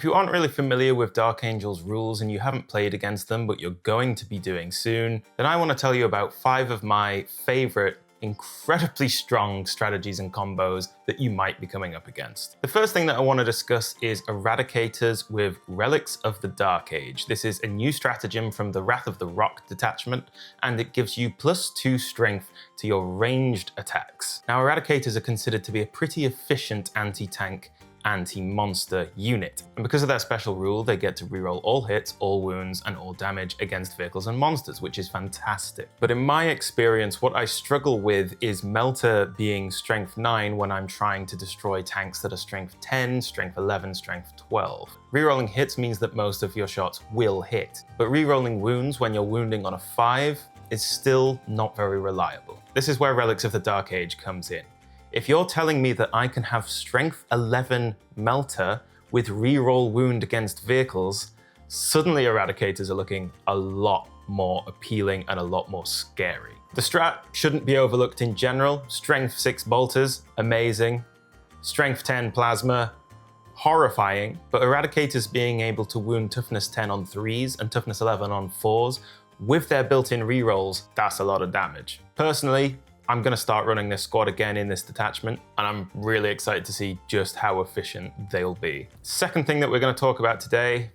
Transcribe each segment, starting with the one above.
If you aren't really familiar with Dark Angel's rules and you haven't played against them, but you're going to be doing soon, then I want to tell you about 5 of my favorite, incredibly strong strategies and combos that you might be coming up against. The first thing that I want to discuss is Eradicators with Relics of the Dark Age. This is a new stratagem from the Wrath of the Rock detachment, and it gives you +2 strength to your ranged attacks. Now, Eradicators are considered to be a pretty efficient anti-tank anti-monster unit. And because of their special rule, they get to reroll all hits, all wounds, and all damage against vehicles and monsters, which is fantastic. But in my experience, what I struggle with is Melter being strength 9 when I'm trying to destroy tanks that are strength 10, strength 11, strength 12. Rerolling hits means that most of your shots will hit, but rerolling wounds when you're wounding on a 5 is still not very reliable. This is where Relics of the Dark Age comes in. If you're telling me that I can have strength 11 Melter with reroll wound against vehicles, suddenly Eradicators are looking a lot more appealing and a lot more scary. The strat shouldn't be overlooked in general. Strength 6 Bolters, amazing. Strength 10 Plasma, horrifying. But Eradicators being able to wound toughness 10 on 3s and toughness 11 on 4s with their built-in rerolls, that's a lot of damage. Personally, I'm going to start running this squad again in this detachment, and I'm really excited to see just how efficient they'll be. Second thing that we're going to talk about today,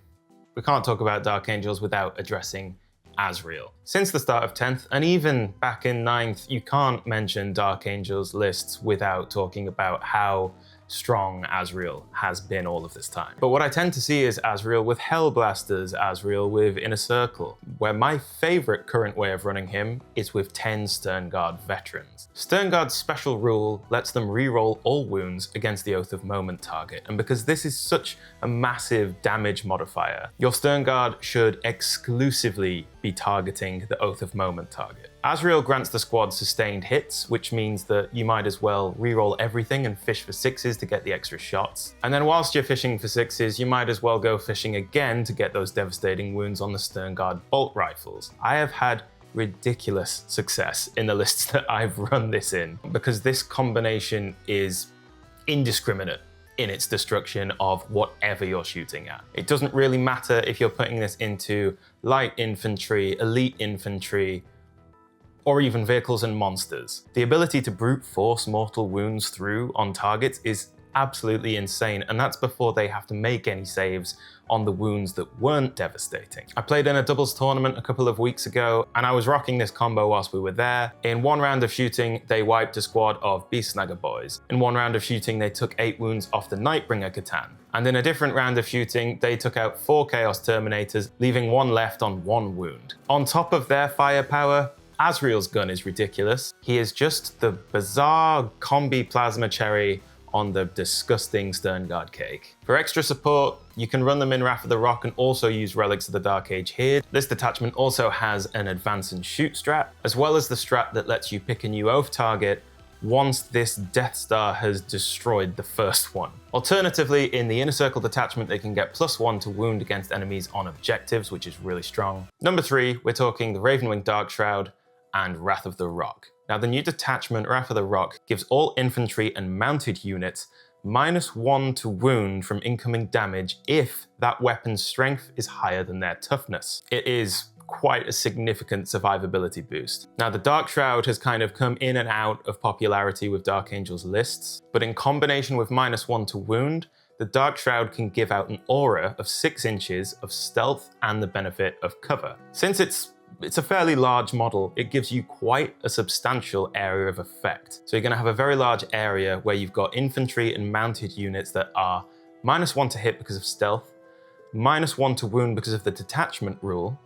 we can't talk about Dark Angels without addressing Azrael. Since the start of 10th, and even back in 9th, you can't mention Dark Angels lists without talking about how strong Azrael has been all of this time. But what I tend to see is Azrael with Hellblasters, Azrael with Inner Circle, where my favorite current way of running him is with 10 Sternguard veterans. Sternguard's special rule lets them reroll all wounds against the Oath of Moment target, and because this is such a massive damage modifier, your Sternguard should exclusively be targeting the Oath of Moment target. Azrael grants the squad sustained hits, which means that you might as well reroll everything and fish for 6s to get the extra shots. And then whilst you're fishing for 6s, you might as well go fishing again to get those devastating wounds on the Sternguard bolt rifles. I have had ridiculous success in the lists that I've run this in, because this combination is indiscriminate in its destruction of whatever you're shooting at. It doesn't really matter if you're putting this into light infantry, elite infantry, or even vehicles and monsters. The ability to brute force mortal wounds through on targets is absolutely insane, and that's before they have to make any saves on the wounds that weren't devastating. I played in a doubles tournament a couple of weeks ago, and I was rocking this combo whilst we were there. In one round of shooting, they wiped a squad of Beast Snagger boys. In one round of shooting, they took 8 wounds off the Nightbringer Catan. And in a different round of shooting, they took out 4 Chaos Terminators, leaving 1 left on 1 wound. On top of their firepower, Azrael's gun is ridiculous. He is just the bizarre combi plasma cherry on the disgusting Sternguard cake. For extra support, you can run them in Wrath of the Rock and also use Relics of the Dark Age here. This detachment also has an advance and shoot strat, as well as the strat that lets you pick a new oath target once this Death Star has destroyed the first one. Alternatively, in the Inner Circle detachment, they can get +1 to wound against enemies on objectives, which is really strong. Number 3, we're talking the Ravenwing Darkshroud and Wrath of the Rock. Now, the new detachment, Wrath of the Rock, gives all infantry and mounted units -1 to wound from incoming damage if that weapon's strength is higher than their toughness. It is quite a significant survivability boost. Now, the Darkshroud has kind of come in and out of popularity with Dark Angel's lists, but in combination with -1 to wound, the Darkshroud can give out an aura of 6 inches of stealth and the benefit of cover. Since it's a fairly large model, it gives you quite a substantial area of effect. So you're going to have a very large area where you've got infantry and mounted units that are -1 to hit because of stealth, -1 to wound because of the detachment rule,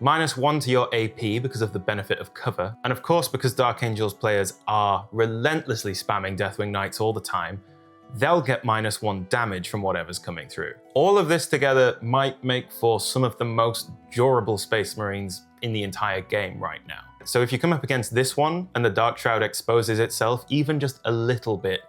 -1 to your AP because of the benefit of cover, and of course, because Dark Angels players are relentlessly spamming Deathwing Knights all the time, they'll get -1 damage from whatever's coming through. All of this together might make for some of the most durable Space Marines in the entire game right now. So if you come up against this one and the Darkshroud exposes itself even just a little bit,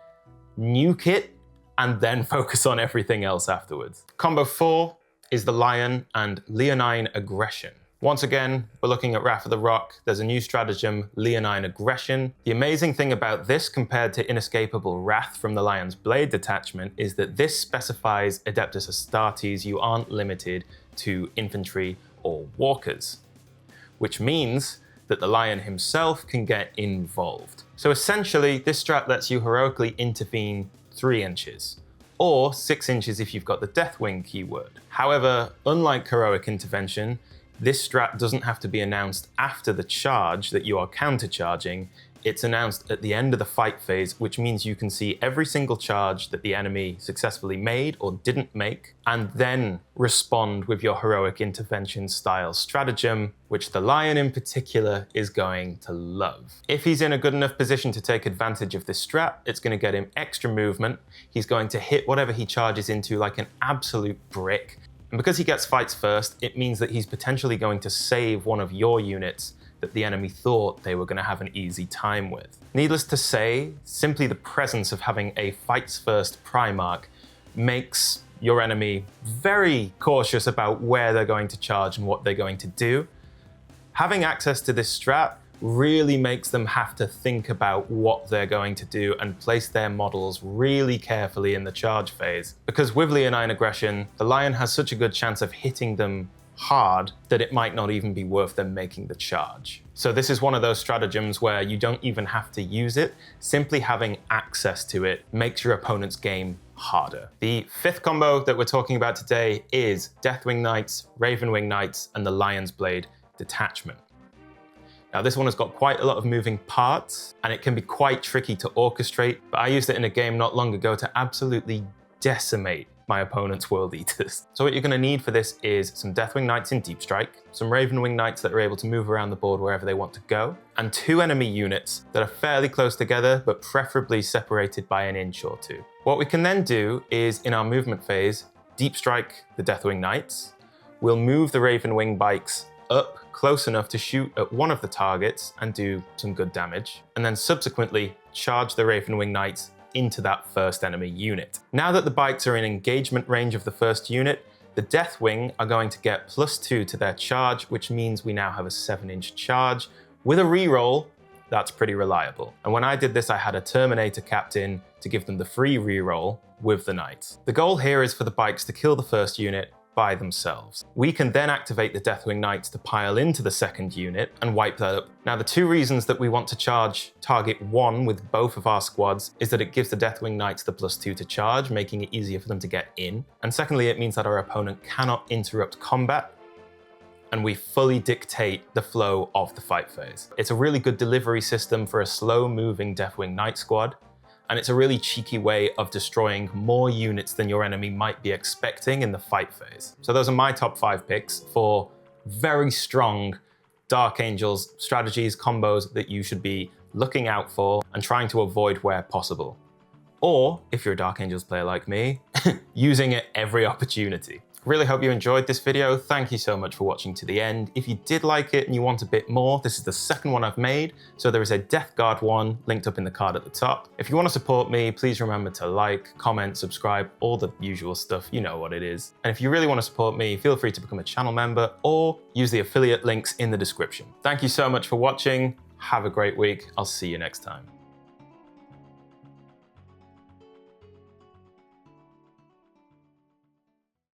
nuke it and then focus on everything else afterwards. Combo 4 is the Lion and Leonine Aggression. Once again, we're looking at Wrath of the Rock. There's a new stratagem, Leonine Aggression. The amazing thing about this compared to Inescapable Wrath from the Lion's Blade detachment is that this specifies Adeptus Astartes. You aren't limited to infantry or walkers, which means that the Lion himself can get involved. So essentially, this strat lets you heroically intervene 3 inches, or 6 inches if you've got the Deathwing keyword. However, unlike heroic intervention, this strat doesn't have to be announced after the charge that you are countercharging. It's announced at the end of the fight phase, which means you can see every single charge that the enemy successfully made or didn't make, and then respond with your heroic intervention style stratagem, which the Lion in particular is going to love. If he's in a good enough position to take advantage of this strat, it's going to get him extra movement. He's going to hit whatever he charges into like an absolute brick. And because he gets fights first, it means that he's potentially going to save one of your units that the enemy thought they were going to have an easy time with. Needless to say, simply the presence of having a fights first Primarch makes your enemy very cautious about where they're going to charge and what they're going to do. Having access to this strat really makes them have to think about what they're going to do and place their models really carefully in the charge phase. Because with Leonine Aggression, the Lion has such a good chance of hitting them hard that it might not even be worth them making the charge. So this is one of those stratagems where you don't even have to use it. Simply having access to it makes your opponent's game harder. The 5th combo that we're talking about today is Deathwing Knights, Ravenwing Knights, and the Lion's Blade detachment. Now this one has got quite a lot of moving parts and it can be quite tricky to orchestrate, but I used it in a game not long ago to absolutely decimate my opponent's World Eaters. So what you're going to need for this is some Deathwing Knights in Deep Strike, some Ravenwing Knights that are able to move around the board wherever they want to go, and 2 enemy units that are fairly close together, but preferably separated by an inch or 2. What we can then do is, in our movement phase, Deep Strike the Deathwing Knights. We'll move the Ravenwing bikes up close enough to shoot at one of the targets and do some good damage, and then subsequently charge the Ravenwing Knights into that first enemy unit. Now that the bikes are in engagement range of the first unit, the Deathwing are going to get +2 to their charge, which means we now have a 7-inch charge. With a reroll, that's pretty reliable. And when I did this, I had a Terminator Captain to give them the free reroll with the Knights. The goal here is for the bikes to kill the first unit by themselves. We can then activate the Deathwing Knights to pile into the second unit and wipe that up. Now the 2 reasons that we want to charge target 1 with both of our squads is that it gives the Deathwing Knights the +2 to charge, making it easier for them to get in. And secondly, it means that our opponent cannot interrupt combat and we fully dictate the flow of the fight phase. It's a really good delivery system for a slow-moving Deathwing Knight squad, and it's a really cheeky way of destroying more units than your enemy might be expecting in the fight phase. So those are my top 5 picks for very strong Dark Angels strategies, combos that you should be looking out for and trying to avoid where possible. Or, if you're a Dark Angels player like me, using it every opportunity. Really hope you enjoyed this video. Thank you so much for watching to the end. If you did like it and you want a bit more, this is the 2nd one I've made. So there is a Death Guard one linked up in the card at the top. If you want to support me, please remember to like, comment, subscribe, all the usual stuff. You know what it is. And if you really want to support me, feel free to become a channel member or use the affiliate links in the description. Thank you so much for watching. Have a great week. I'll see you next time.